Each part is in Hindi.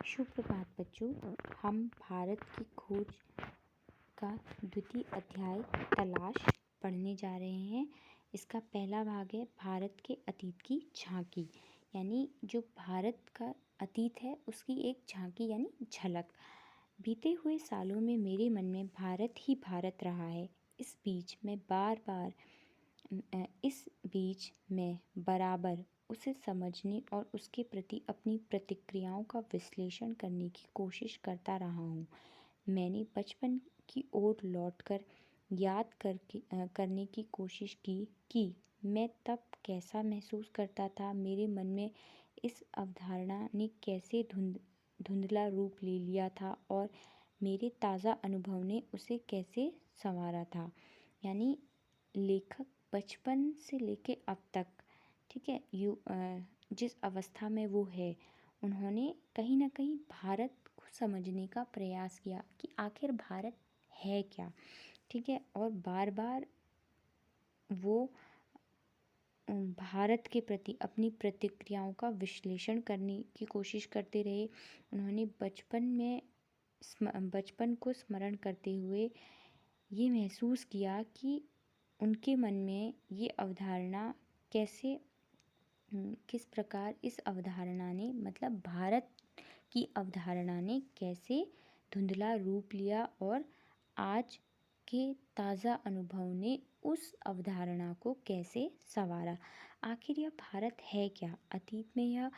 सुप्रभात बच्चों। हम भारत की खोज का द्वितीय अध्याय तलाश पढ़ने जा रहे हैं। इसका पहला भाग है भारत के अतीत की झांकी, यानी जो भारत का अतीत है उसकी एक झांकी यानी झलक। बीते हुए सालों में मेरे मन में भारत ही भारत रहा है। इस बीच मैं बराबर उसे समझने और उसके प्रति अपनी प्रतिक्रियाओं का विश्लेषण करने की कोशिश करता रहा हूँ। मैंने बचपन की ओर लौटकर याद करने की कोशिश की कि मैं तब कैसा महसूस करता था। मेरे मन में इस अवधारणा ने कैसे धुंधला रूप ले लिया था और मेरे ताज़ा अनुभव ने उसे कैसे संवारा था। यानी लेखक बचपन से लेके अब तक, ठीक है, जिस अवस्था में वो है, उन्होंने कहीं ना कहीं भारत को समझने का प्रयास किया कि आखिर भारत है क्या, ठीक है। और बार बार वो भारत के प्रति अपनी प्रतिक्रियाओं का विश्लेषण करने की कोशिश करते रहे। उन्होंने बचपन को स्मरण करते हुए ये महसूस किया कि उनके मन में ये अवधारणा किस प्रकार इस अवधारणा ने, मतलब भारत की अवधारणा ने कैसे धुंधला रूप लिया और आज के ताज़ा अनुभव ने उस अवधारणा को कैसे संवारा। आखिर यह भारत है क्या? अतीत में यह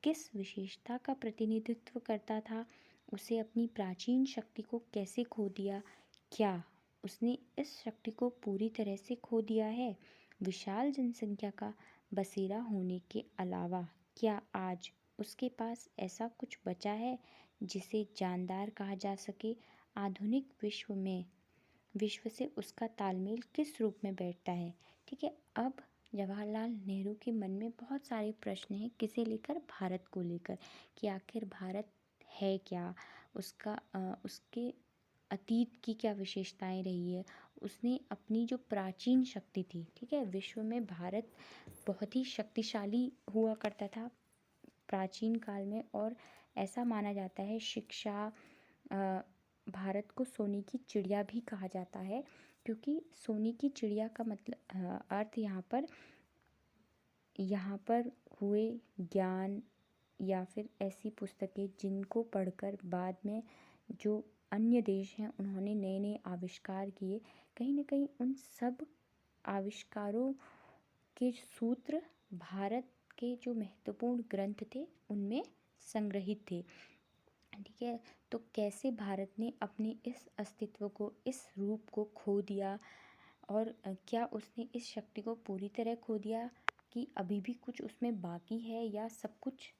किस विशेषता का प्रतिनिधित्व करता था? उसे अपनी प्राचीन शक्ति को कैसे खो दिया? क्या उसने इस शक्ति को पूरी तरह से खो दिया है? विशाल जनसंख्या का बसेरा होने के अलावा क्या आज उसके पास ऐसा कुछ बचा है जिसे जानदार कहा जा सके? आधुनिक विश्व से उसका तालमेल किस रूप में बैठता है? ठीक है। अब जवाहरलाल नेहरू के मन में बहुत सारे प्रश्न हैं, किसे लेकर? भारत को लेकर, कि आखिर भारत है क्या, उसके अतीत की क्या विशेषताएं रही है। उसने अपनी जो प्राचीन शक्ति थी, ठीक है, विश्व में भारत बहुत ही शक्तिशाली हुआ करता था प्राचीन काल में, और ऐसा माना जाता है, शिक्षा, भारत को सोने की चिड़िया भी कहा जाता है, क्योंकि सोने की चिड़िया का मतलब अर्थ यहाँ पर हुए ज्ञान या फिर ऐसी पुस्तकें जिनको पढ़कर बाद में जो अन्य देश हैं उन्होंने नए नए आविष्कार किए, कहीं ना कहीं उन सब आविष्कारों के सूत्र भारत के जो महत्वपूर्ण ग्रंथ थे उनमें संग्रहित थे, ठीक है। तो कैसे भारत ने अपने इस अस्तित्व को, इस रूप को खो दिया, और क्या उसने इस शक्ति को पूरी तरह खो दिया कि अभी भी कुछ उसमें बाकी है, या सब कुछ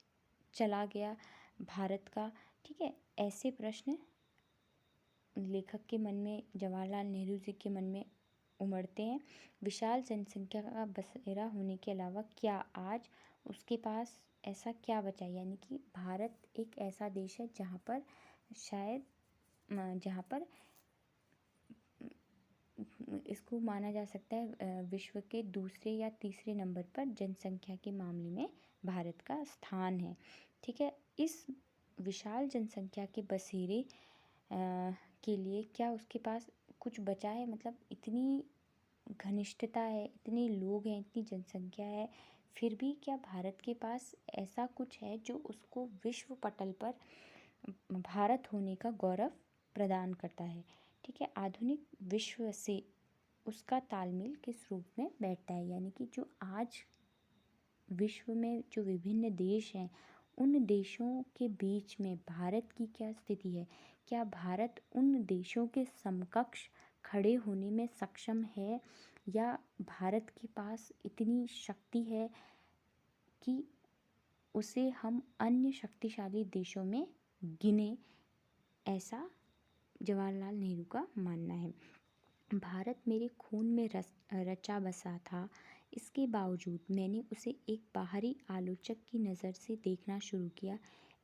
चला गया भारत का, ठीक है। ऐसे प्रश्न लेखक के मन में, जवाहरलाल नेहरू जी के मन में उमड़ते हैं। विशाल जनसंख्या का बसेरा होने के अलावा क्या आज उसके पास ऐसा क्या बचा, यानी कि भारत एक ऐसा देश है जहाँ पर इसको माना जा सकता है विश्व के दूसरे या तीसरे नंबर पर जनसंख्या के मामले में भारत का स्थान है, ठीक है। इस विशाल जनसंख्या के बसेरे के लिए क्या उसके पास कुछ बचा है? मतलब इतनी घनिष्ठता है, इतने लोग हैं, इतनी जनसंख्या है, फिर भी क्या भारत के पास ऐसा कुछ है जो उसको विश्व पटल पर भारत होने का गौरव प्रदान करता है, ठीक है। आधुनिक विश्व से उसका तालमेल किस रूप में बैठता है, यानी कि जो आज विश्व में जो विभिन्न देश हैं उन देशों के बीच में भारत की क्या स्थिति है? क्या भारत उन देशों के समकक्ष खड़े होने में सक्षम है, या भारत के पास इतनी शक्ति है कि उसे हम अन्य शक्तिशाली देशों में गिने? ऐसा जवाहरलाल नेहरू का मानना है। भारत मेरे खून में रचा बसा था, इसके बावजूद मैंने उसे एक बाहरी आलोचक की नज़र से देखना शुरू किया।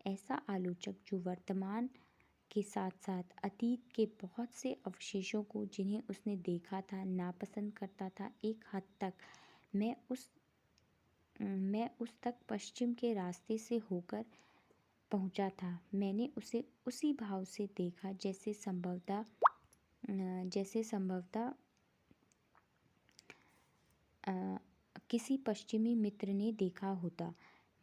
ऐसा आलोचक जो वर्तमान के साथ साथ अतीत के बहुत से अवशेषों को, जिन्हें उसने देखा था, नापसंद करता था। एक हद तक मैं उस तक पश्चिम के रास्ते से होकर पहुंचा था। मैंने उसे उसी भाव से देखा जैसे संभवतः किसी पश्चिमी मित्र ने देखा होता।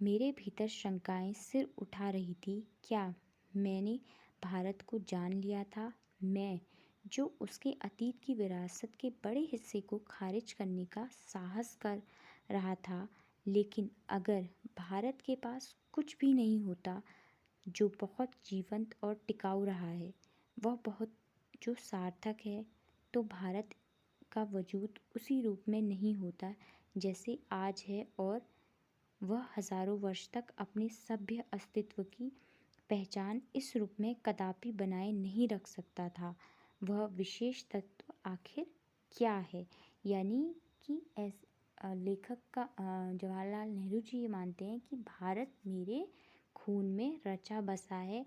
मेरे भीतर शंकाएं सिर उठा रही थी। क्या मैंने भारत को जान लिया था? मैं, जो उसके अतीत की विरासत के बड़े हिस्से को खारिज करने का साहस कर रहा था। लेकिन अगर भारत के पास कुछ भी नहीं होता जो बहुत जीवंत और टिकाऊ रहा है, वह बहुत जो सार्थक है, तो भारत का वजूद उसी रूप में नहीं होता जैसे आज है, और वह हजारों वर्ष तक अपने सभ्य अस्तित्व की पहचान इस रूप में कदापि बनाए नहीं रख सकता था। वह विशेष तत्व आखिर क्या है? यानी कि लेखक का जवाहरलाल नेहरू जी ये मानते हैं कि भारत मेरे खून में रचा बसा है,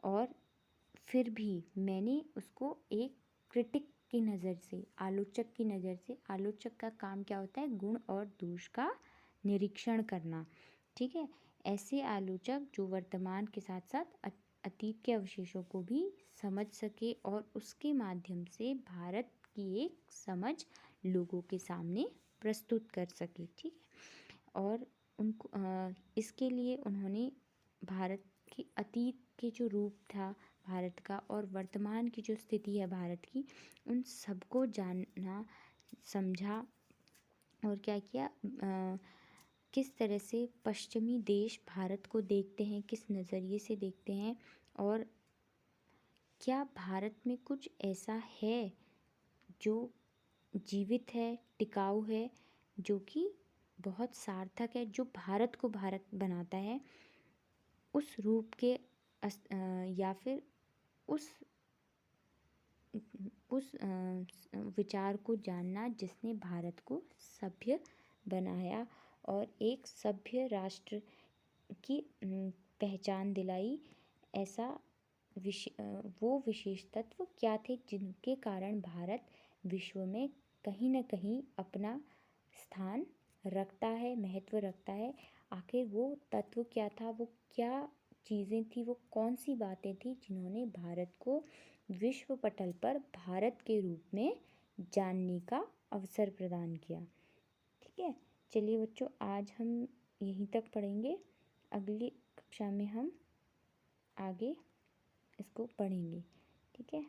और फिर भी मैंने उसको एक क्रिटिक की नज़र से, आलोचक की नज़र से, आलोचक का काम क्या होता है? गुण और दोष का निरीक्षण करना। ठीक है, ऐसे आलोचक जो वर्तमान के साथ साथ अतीत के अवशेषों को भी समझ सके और उसके माध्यम से भारत की एक समझ लोगों के सामने प्रस्तुत कर सके। ठीक है, और उनको इसके लिए उन्होंने भारत के अतीत के जो रूप था भारत का और वर्तमान की जो स्थिति है भारत की, उन सबको जानना, समझा, और क्या किया, किस तरह से पश्चिमी देश भारत को देखते हैं, किस नज़रिए से देखते हैं, और क्या भारत में कुछ ऐसा है जो जीवित है, टिकाऊ है, जो कि बहुत सार्थक है, जो भारत को भारत बनाता है, उस रूप के या फिर उस विचार को जानना जिसने भारत को सभ्य बनाया और एक सभ्य राष्ट्र की पहचान दिलाई। ऐसा वो विशेष तत्व क्या थे जिनके कारण भारत विश्व में कहीं न कहीं अपना स्थान रखता है, महत्व रखता है। आखिर वो तत्व क्या था, वो क्या चीज़ें थी, वो कौन सी बातें थी जिन्होंने भारत को विश्व पटल पर भारत के रूप में जानने का अवसर प्रदान किया। ठीक है, चलिए बच्चों, आज हम यहीं तक पढ़ेंगे। अगली कक्षा में हम आगे इसको पढ़ेंगे। ठीक है।